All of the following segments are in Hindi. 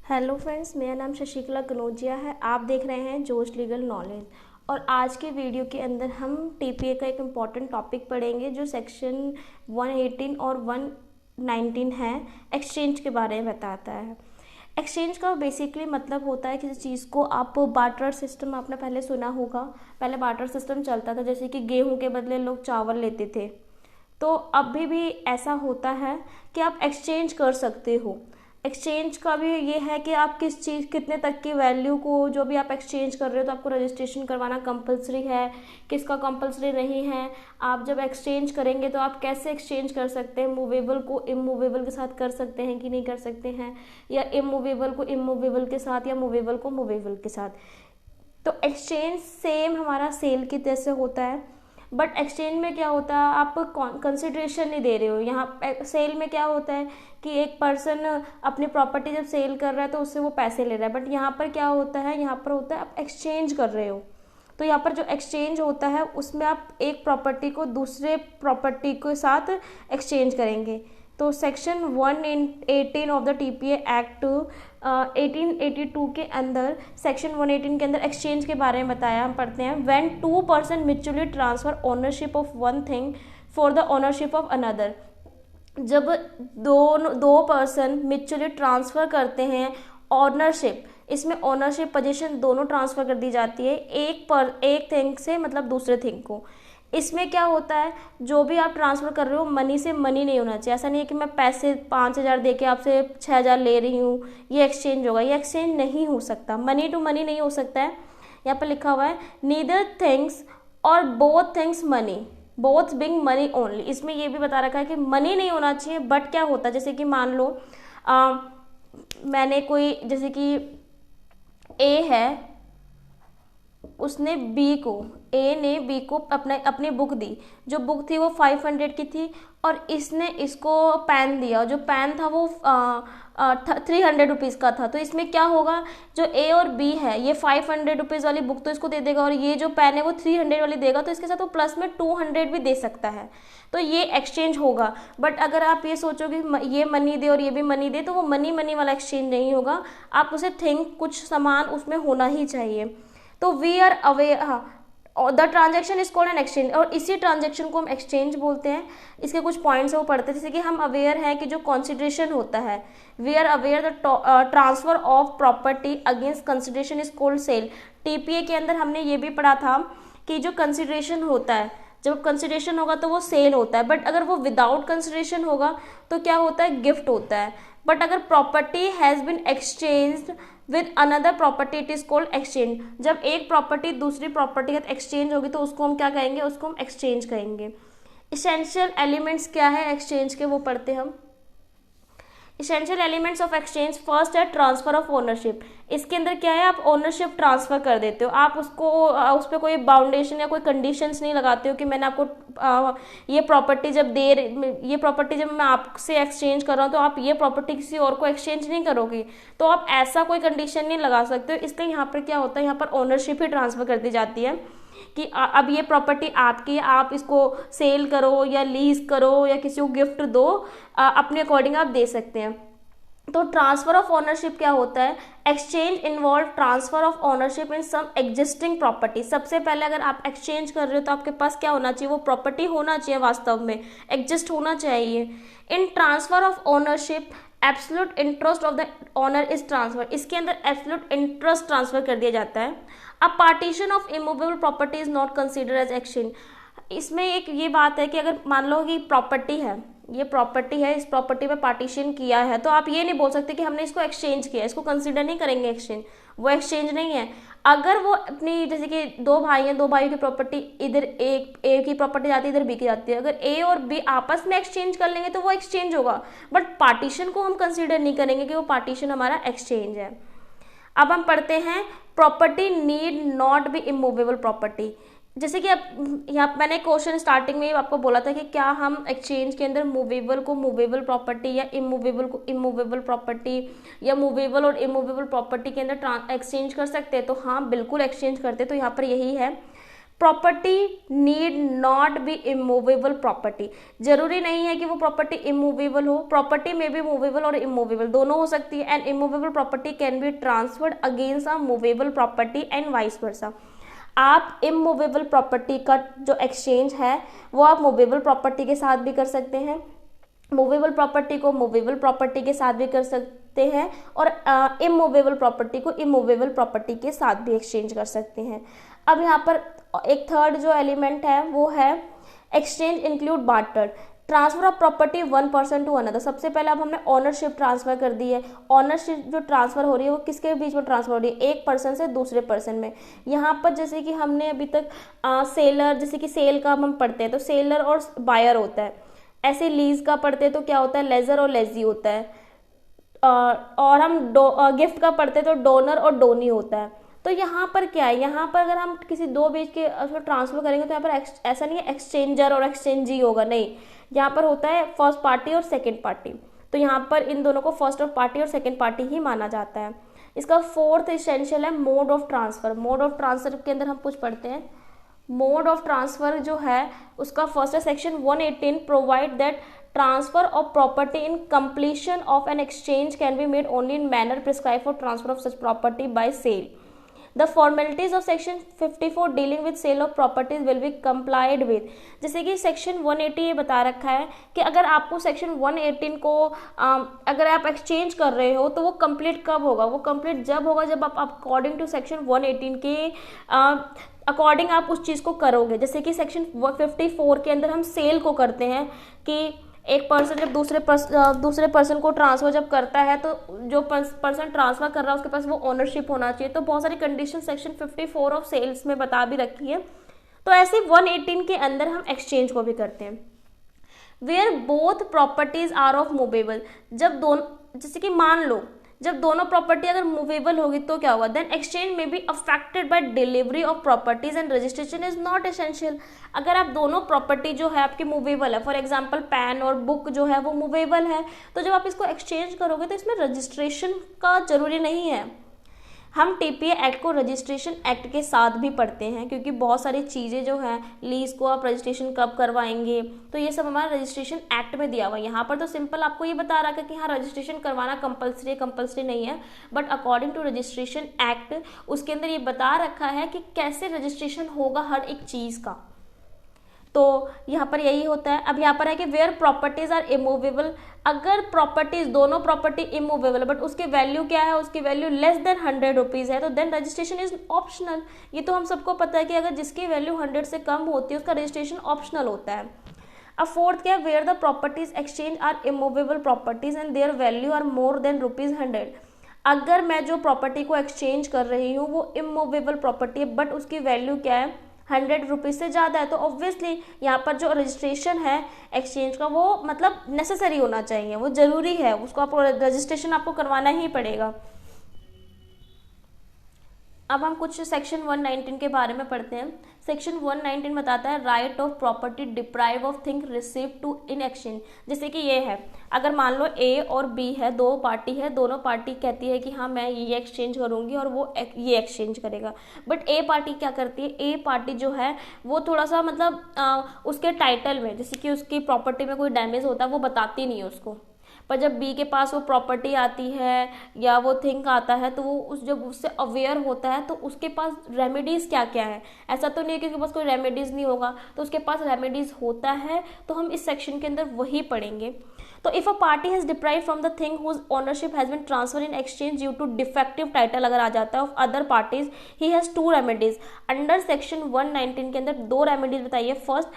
हेलो फ्रेंड्स, मेरा नाम शशिकला कनौजिया है। आप देख रहे हैं जोश लीगल नॉलेज। और आज के वीडियो के अंदर हम टीपीए का एक इम्पॉर्टेंट टॉपिक पढ़ेंगे जो सेक्शन 118 और 119 है, एक्सचेंज के बारे में बताता है। एक्सचेंज का बेसिकली मतलब होता है किसी चीज़ को आप बार्टर सिस्टम, आपने पहले सुना होगा। पहले बार्टर सिस्टम चलता था, जैसे कि गेहूं के बदले लोग चावल लेते थे। तो अभी भी ऐसा होता है कि आप एक्सचेंज कर सकते हो। एक्सचेंज का भी ये है कि आप किस चीज़ कितने तक की वैल्यू को जो भी आप एक्सचेंज कर रहे हो तो आपको रजिस्ट्रेशन करवाना कंपलसरी है, किसका कंपलसरी नहीं है। आप जब एक्सचेंज करेंगे तो आप कैसे एक्सचेंज कर सकते हैं, मूवेबल को इमूवेबल के साथ कर सकते हैं कि नहीं कर सकते हैं, या इमूवेबल को इमूवेबल के साथ या मूवेबल को मूवेबल के साथ। तो एक्सचेंज सेम हमारा सेल की तरह से होता है, बट एक्सचेंज में क्या होता है, आप कंसिडरेशन नहीं दे रहे हो। यहाँ सेल में क्या होता है कि एक पर्सन अपनी प्रॉपर्टी जब सेल कर रहा है तो उससे वो पैसे ले रहा है, बट यहाँ पर क्या होता है, यहाँ पर होता है आप एक्सचेंज कर रहे हो। तो यहाँ पर जो एक्सचेंज होता है उसमें आप एक प्रॉपर्टी को दूसरे प्रॉपर्टी के साथ एक्सचेंज करेंगे। तो section 118 of the TPA act 1882 के अंदर सेक्शन 118 के अंदर एक्सचेंज के बारे में बताया। हम पढ़ते हैं, when two person mutually transfer ownership of one thing for the ownership of another. जब दो पर्सन म्यूचुअली ट्रांसफर करते हैं ओनरशिप, इसमें ओनरशिप पोजीशन दोनों ट्रांसफर कर दी जाती है एक थिंग से, मतलब दूसरे थिंग को। इसमें क्या होता है, जो भी आप ट्रांसफ़र कर रहे हो मनी से मनी नहीं होना चाहिए। ऐसा नहीं है कि मैं पैसे 5,000 दे के आपसे 6,000 ले रही हूँ, ये एक्सचेंज होगा। ये एक्सचेंज नहीं हो सकता, मनी टू मनी नहीं हो सकता है। यहाँ पर लिखा हुआ है नीदर थिंग्स और both things money, both being money only. इसमें ये भी बता रखा है कि मनी नहीं होना चाहिए, बट क्या होता है, जैसे कि मान लो मैंने कोई, जैसे कि ए है, उसने बी को, ए ने बी को अपनी बुक दी। जो बुक थी वो 500 की थी, और इसने इसको पेन दिया। जो पेन था वो 300 रुपीज़ का था। तो इसमें क्या होगा, जो ए और बी है, ये 500 रुपीज़ वाली बुक तो इसको दे देगा, और ये जो पेन है वो 300 वाली देगा। तो इसके साथ वो प्लस में 200 भी दे सकता है। तो ये एक्सचेंज होगा। बट अगर आप ये सोचोगे ये मनी दे और ये भी मनी दे, तो वो मनी मनी वाला एक्सचेंज नहीं होगा। आप उसे कुछ सामान उसमें होना ही चाहिए। तो we are aware, the transaction is called an exchange, और इसी ट्रांजेक्शन को हम एक्सचेंज बोलते हैं। इसके कुछ पॉइंट्स वो पढ़ते हैं, जैसे कि हम अवेयर हैं कि जो कंसिडरेशन होता है, we are aware the transfer of property against consideration is called sale. TPA के अंदर हमने ये भी पढ़ा था कि जो कंसिडरेशन होता है, जब कंसिडरेशन होगा तो वो सेल होता है, बट अगर वो विदाउट कंसिडरेशन होगा तो क्या होता है, गिफ्ट होता है। बट अगर property has been exchanged with another property it is called exchange. जब एक प्रॉपर्टी दूसरी प्रॉपर्टी के साथ एक्सचेंज होगी तो उसको हम क्या कहेंगे, उसको हम एक्सचेंज कहेंगे। इसेंशियल एलिमेंट्स क्या है एक्सचेंज के, वो पढ़ते हम। Essential elements of exchange, first है ट्रांसफर ऑफ ओनरशिप। इसके अंदर क्या है, आप ओनरशिप ट्रांसफर कर देते हो। आप उसको उस पर कोई बाउंडेशन या कोई कंडीशंस नहीं लगाते हो कि मैंने आपको ये प्रॉपर्टी जब मैं आपसे एक्सचेंज कर रहा हूँ तो आप ये प्रॉपर्टी किसी और को एक्सचेंज नहीं करोगे। तो आप ऐसा कोई कंडीशन नहीं लगा सकते हो। इसलिए यहाँ पर क्या होता है, यहाँ पर ओनरशिप ही ट्रांसफर कर दी जाती है कि अब ये प्रॉपर्टी आपकी है, आप इसको सेल करो या लीज करो या किसी को गिफ्ट दो, अपने अकॉर्डिंग आप दे सकते हैं। तो ट्रांसफर ऑफ ओनरशिप क्या होता है, exchange involve transfer of ownership in some existing property. सबसे पहले अगर आप एक्सचेंज कर रहे हो तो आपके पास क्या होना चाहिए, वो प्रॉपर्टी होना चाहिए, वास्तव में एग्जिस्ट होना चाहिए। In transfer of ownership absolute interest of the owner is transfer. इसके अंदर एब्सोल्यूट इंटरेस्ट ट्रांसफर कर दिया जाता है। A partition of immovable property is not considered as exchange. इसमें एक ये बात है कि अगर मान लो कि प्रॉपर्टी है, ये प्रॉपर्टी है, इस प्रॉपर्टी पे पार्टीशन किया है, तो आप ये नहीं बोल सकते कि हमने इसको एक्सचेंज किया, इसको कंसिडर नहीं करेंगे एक्सचेंज, वो एक्सचेंज नहीं है। अगर वो अपनी, जैसे कि दो भाई हैं, दो भाइयों की प्रॉपर्टी, इधर एक की प्रॉपर्टी जाती है, इधर बी की जाती है, अगर ए और बी आपस में एक्सचेंज कर लेंगे तो वो एक्सचेंज होगा। बट पार्टीशन को हम कंसिडर नहीं करेंगे कि वो पार्टीशन हमारा एक्सचेंज है। अब हम पढ़ते हैं, property need not be immovable property. जैसे कि अब यहाँ मैंने क्वेश्चन स्टार्टिंग में आपको बोला था कि क्या हम एक्सचेंज के अंदर मूवेबल को मूवेबल प्रॉपर्टी या इमूवेबल को इमूवेबल प्रॉपर्टी या मूवेबल और इमूवेबल प्रॉपर्टी के अंदर एक्सचेंज कर सकते हैं। तो हाँ, बिल्कुल एक्सचेंज करते हैं। तो यहाँ पर यही है, property need not be immovable property, जरूरी नहीं है कि वो प्रॉपर्टी इमूवेबल हो, प्रॉपर्टी में भी मूवेबल और इमूवेबल दोनों हो सकती है। And immovable property can be transferred against a movable property and vice versa. आप इमूवेबल प्रॉपर्टी का जो एक्सचेंज है वो आप मूवेबल प्रॉपर्टी के साथ भी कर सकते हैं, मूवेबल प्रॉपर्टी को मूवेबल प्रॉपर्टी के साथ भी कर सकते हैं, और इमूवेबल प्रॉपर्टी को इमूवेबल प्रॉपर्टी के साथ भी एक्सचेंज कर सकते हैं। अब यहाँ पर एक थर्ड जो एलिमेंट है वो है exchange include barter, transfer of property one person to another. सबसे पहले अब हमने ऑनरशिप ट्रांसफर कर दी है, ऑनरशिप जो ट्रांसफर हो रही है वो किसके बीच में ट्रांसफर हो रही है, एक पर्सन से दूसरे पर्सन में। यहाँ पर जैसे कि हमने अभी तक सेलर, जैसे कि सेल का हम पढ़ते हैं तो सेलर और बायर होता है, ऐसे लीज का पढ़ते हैं तो क्या होता है, लेजर और लेजी होता है, और हम गिफ्ट का पढ़ते हैं तो डोनर और डोनी होता है। तो यहाँ पर क्या है, यहाँ पर अगर हम किसी दो बीच के उसमें ट्रांसफर करेंगे तो यहाँ पर ऐसा नहीं है एक्सचेंजर और एक्सचेंजी होगा, नहीं, यहाँ पर होता है फर्स्ट पार्टी और सेकंड पार्टी। तो यहाँ पर इन दोनों को फर्स्ट पार्टी और सेकंड पार्टी ही माना जाता है। इसका फोर्थ एसेंशियल है mode of transfer. Mode of transfer के अंदर हम कुछ पढ़ते हैं, मोड ऑफ ट्रांसफर जो है उसका फर्स्ट है section 118 provide that transfer of property in completion of an exchange can be made only in manner prescribe for transfer of such property by sale. The formalities of section 54 dealing with sale of properties will be complied with. जैसे कि सेक्शन 180 ये बता रखा है कि अगर आपको सेक्शन 118 को अगर आप एक्सचेंज कर रहे हो तो वो कंप्लीट कब होगा, वो कंप्लीट जब होगा जब आप अकॉर्डिंग टू सेक्शन 118 के अकॉर्डिंग आप उस चीज़ को करोगे। जैसे कि सेक्शन 54 के अंदर हम सेल को करते हैं कि एक पर्सन जब दूसरे पर्सन को ट्रांसफर जब करता है तो जो पर्सन ट्रांसफर कर रहा है उसके पास वो ओनरशिप होना चाहिए। तो बहुत सारी कंडीशन सेक्शन 54 ऑफ सेल्स में बता भी रखी है। तो ऐसे 118 के अंदर हम एक्सचेंज को भी करते हैं। Where both properties are of movable, जब दोनों, जैसे कि मान लो जब दोनों प्रॉपर्टी अगर मूवेबल होगी तो क्या होगा, देन एक्सचेंज में be affected by delivery of properties and registration is not essential. अगर आप दोनों प्रॉपर्टी जो है आपकी मूवेबल है, फॉर एग्जांपल पेन और बुक जो है वो मूवेबल है, तो जब आप इसको एक्सचेंज करोगे तो इसमें रजिस्ट्रेशन का जरूरी नहीं है। हम टीपीए एक्ट को रजिस्ट्रेशन एक्ट के साथ भी पढ़ते हैं क्योंकि बहुत सारी चीज़ें जो हैं, लीज को आप रजिस्ट्रेशन कब करवाएंगे तो ये सब हमारा रजिस्ट्रेशन एक्ट में दिया हुआ है। यहाँ पर तो सिंपल आपको ये बता रखा है कि हाँ रजिस्ट्रेशन करवाना कंपल्सरी नहीं है, but according to registration act उसके अंदर ये बता रखा है कि कैसे रजिस्ट्रेशन होगा हर एक चीज़ का। तो यहाँ पर यही होता है। अब यहाँ पर है कि वेयर प्रॉपर्टीज आर इमूवेबल, अगर प्रॉपर्टीज दोनों प्रॉपर्टी इमूवेबल बट उसकी वैल्यू क्या है, उसकी वैल्यू लेस देन 100 रुपीज़ है तो देन रजिस्ट्रेशन इज ऑप्शनल। ये तो हम सबको पता है कि अगर जिसकी वैल्यू 100 से कम होती है उसका रजिस्ट्रेशन ऑप्शनल होता है। अब फोर्थ क्या है, where the properties exchange are immovable properties and their value are more than ₹100। अगर मैं जो प्रॉपर्टी को एक्सचेंज कर रही हूँ वो इमूवेबल प्रॉपर्टी है बट उसकी वैल्यू क्या है 100 रुपीज़ से ज़्यादा है, तो ऑब्वियसली यहाँ पर जो रजिस्ट्रेशन है एक्सचेंज का वो मतलब नेसेसरी होना चाहिए, वो ज़रूरी है, उसको आपको रजिस्ट्रेशन आपको करवाना ही पड़ेगा। अब हम कुछ सेक्शन 119 के बारे में पढ़ते हैं। सेक्शन 119 बताता है right of property deprive of thing receive to in exchange. जैसे कि ये है, अगर मान लो ए और बी है, दो पार्टी है, दोनों पार्टी कहती है कि हाँ मैं ये एक्सचेंज करूँगी और वो ये एक्सचेंज करेगा, बट ए पार्टी क्या करती है, ए पार्टी जो है वो थोड़ा सा मतलब उसके टाइटल में जैसे कि उसकी प्रॉपर्टी में कोई डैमेज होता है वो बताती नहीं है उसको, पर जब बी के पास वो प्रॉपर्टी आती है या वो थिंग आता है तो वो जब उससे अवेयर होता है तो उसके पास रेमेडीज़ क्या क्या है। ऐसा तो नहीं है कि उसके पास कोई रेमेडीज़ नहीं होगा, तो उसके पास रेमेडीज़ होता है, तो हम इस सेक्शन के अंदर वही पढ़ेंगे। तो if a party has deprive from the thing whose ownership has been transfer in exchange due to defective title अगर आ जाता है of other parties, he has 2 remedies. Under section 119 के अंदर 2 रेमेडीज़ बताइए। फर्स्ट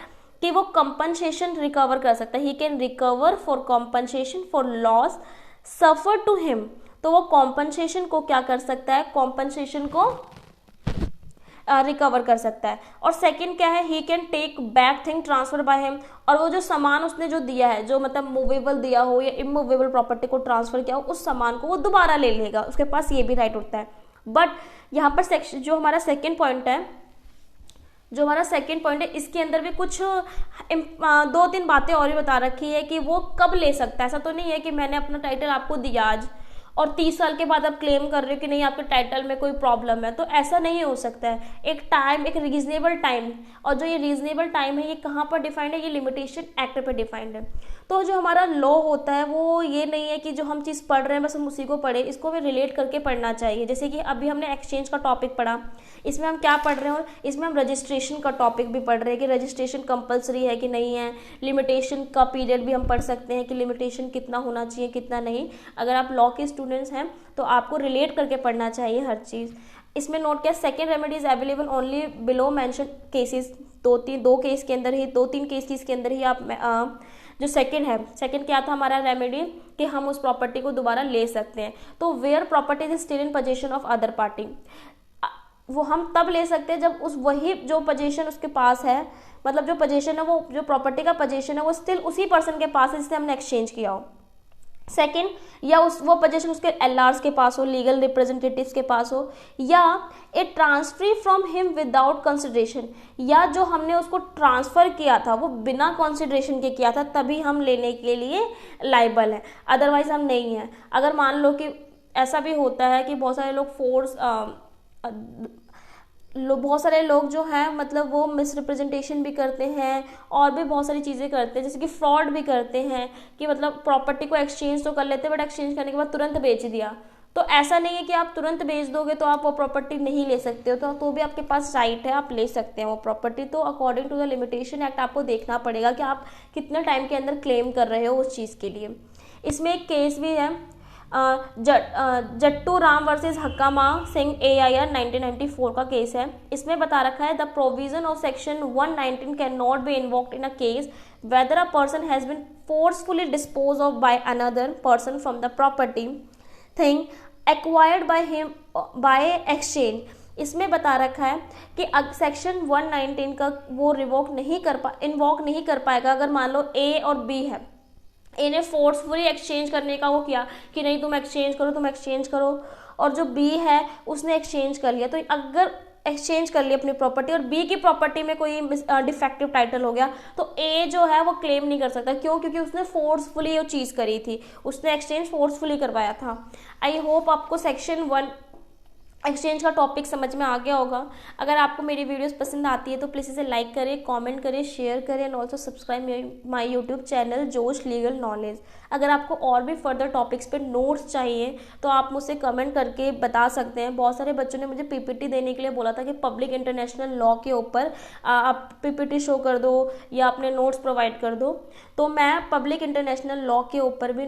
कि वो कंपनसेशन रिकवर कर सकता है, he can recover for compensation for loss suffer to him. तो वो कॉम्पनसेशन को क्या कर सकता है, कॉम्पनसेशन को रिकवर कर सकता है। और सेकंड क्या है, he can take back thing transfer by him, और वो जो सामान उसने जो दिया है, जो मतलब मूवेबल दिया हो या इमूवेबल प्रॉपर्टी को ट्रांसफर किया हो, उस सामान को वो दोबारा ले लेगा, उसके पास ये भी राइट होता है। बट यहाँ पर सेक्शन जो हमारा सेकेंड पॉइंट है, इसके अंदर भी कुछ 2-3 बातें और भी बता रखी है कि वो कब ले सकता है। ऐसा तो नहीं है कि मैंने अपना टाइटल आपको दिया आज और 30 साल के बाद आप क्लेम कर रहे हो कि नहीं आपके टाइटल में कोई प्रॉब्लम है, तो ऐसा नहीं हो सकता है। एक टाइम, एक रीजनेबल टाइम, और जो ये रीजनेबल टाइम है ये कहाँ पर डिफाइंड है, ये लिमिटेशन एक्ट पर डिफाइंड है। तो जो हमारा लॉ होता है वो ये नहीं है कि जो हम चीज़ पढ़ रहे हैं बस हम उसी को पढ़े, इसको भी रिलेट करके पढ़ना चाहिए। जैसे कि अभी हमने एक्सचेंज का टॉपिक पढ़ा, इसमें हम क्या पढ़ रहे हैं, और इसमें हम रजिस्ट्रेशन का टॉपिक भी पढ़ रहे हैं कि रजिस्ट्रेशन कंपलसरी है कि नहीं है, लिमिटेशन का पीरियड भी हम पढ़ सकते हैं कि लिमिटेशन कितना होना चाहिए कितना नहीं। अगर आप लॉ के स्टूडेंट्स हैं तो आपको रिलेट करके पढ़ना चाहिए हर चीज़। इसमें नोट किया, second remedy is available only below mention cases. दो केस के अंदर ही, 2-3 केसेस के अंदर ही आप जो सेकंड है, सेकंड क्या था हमारा रेमेडी कि हम उस प्रॉपर्टी को दोबारा ले सकते हैं। तो where property is still in position of other party, वो हम तब ले सकते हैं जब उस वही जो पोजीशन उसके पास है, मतलब जो पोजीशन है, वो जो प्रॉपर्टी का पोजीशन है वो स्टिल उसी पर्सन के पास है जिससे हमने एक्सचेंज किया हो। सेकंड, या वो पोजीशन उसके एलआर्स के पास हो, लीगल रिप्रेजेंटेटिव्स के पास हो, या a transfer from him without consideration, या जो हमने उसको ट्रांसफर किया था वो बिना कंसिडरेशन के किया था, तभी हम लेने के लिए लायबल है, अदरवाइज हम नहीं है। अगर मान लो कि ऐसा भी होता है कि बहुत सारे लोग बहुत सारे लोग जो हैं मतलब वो मिसरिप्रेजेंटेशन भी करते हैं और भी बहुत सारी चीज़ें करते हैं, जैसे कि फ्रॉड भी करते हैं कि मतलब प्रॉपर्टी को एक्सचेंज तो कर लेते हैं बट एक्सचेंज करने के बाद तुरंत बेच दिया। तो ऐसा नहीं है कि आप तुरंत बेच दोगे तो आप वो प्रॉपर्टी नहीं ले सकते हो, तो भी आपके पास राइट है, आप ले सकते हैं वो प्रॉपर्टी। तो according to the limitation act आपको देखना पड़ेगा कि आप कितने टाइम के अंदर क्लेम कर रहे हो उस चीज़ के लिए। इसमें एक केस भी है, जट्टू राम वर्सेस हक्कामा सिंह AIR 1994 का केस है। इसमें बता रखा है the provision of section 119 can not be invoked in a case whether a person has been forcefully dispose of by another person from the property thing acquired by him by exchange. इसमें बता रखा है कि सेक्शन 119 का वो इन्वोक नहीं कर पाएगा अगर मान लो A और B है, इन्हें फोर्सफुली एक्सचेंज करने का वो किया कि नहीं तुम एक्सचेंज करो, और जो B है उसने एक्सचेंज कर लिया। तो अगर एक्सचेंज कर लिया अपनी प्रॉपर्टी और B की प्रॉपर्टी में कोई डिफेक्टिव टाइटल हो गया तो A जो है वो क्लेम नहीं कर सकता। क्यों? क्योंकि उसने फोर्सफुली वो चीज़ करी थी, उसने एक्सचेंज फोर्सफुली करवाया था। आई होप आपको सेक्शन 1 एक्सचेंज का टॉपिक समझ में आ गया होगा। अगर आपको मेरी वीडियोस पसंद आती है तो प्लीज़ इसे लाइक करें, कमेंट करें, शेयर करें and also subscribe my YouTube channel जोश लीगल नॉलेज। अगर आपको और भी फर्दर टॉपिक्स पे नोट्स चाहिए तो आप मुझसे कमेंट करके बता सकते हैं। बहुत सारे बच्चों ने मुझे PPT देने के लिए बोला था कि पब्लिक इंटरनेशनल लॉ के ऊपर आप PPT शो कर दो या अपने नोट्स प्रोवाइड कर दो, तो मैं पब्लिक इंटरनेशनल लॉ के ऊपर भी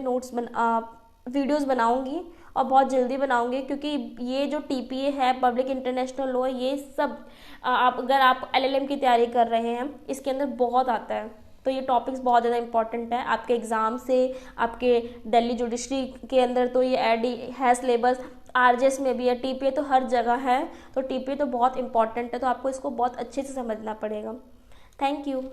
वीडियोस बनाऊंगी और बहुत जल्दी बनाऊंगी, क्योंकि ये जो TPA है पब्लिक इंटरनेशनल लॉ, ये सब अगर आप LLM की तैयारी कर रहे हैं इसके अंदर बहुत आता है। तो ये टॉपिक्स बहुत ज़्यादा इंपॉर्टेंट है आपके एग्ज़ाम से, आपके दिल्ली जुडिशरी के अंदर तो ये ऐड है सिलेबस, RJS में भी है, TPA तो हर जगह है। तो TPA तो बहुत इंपॉर्टेंट है, तो आपको इसको बहुत अच्छे से समझना पड़ेगा। Thank you.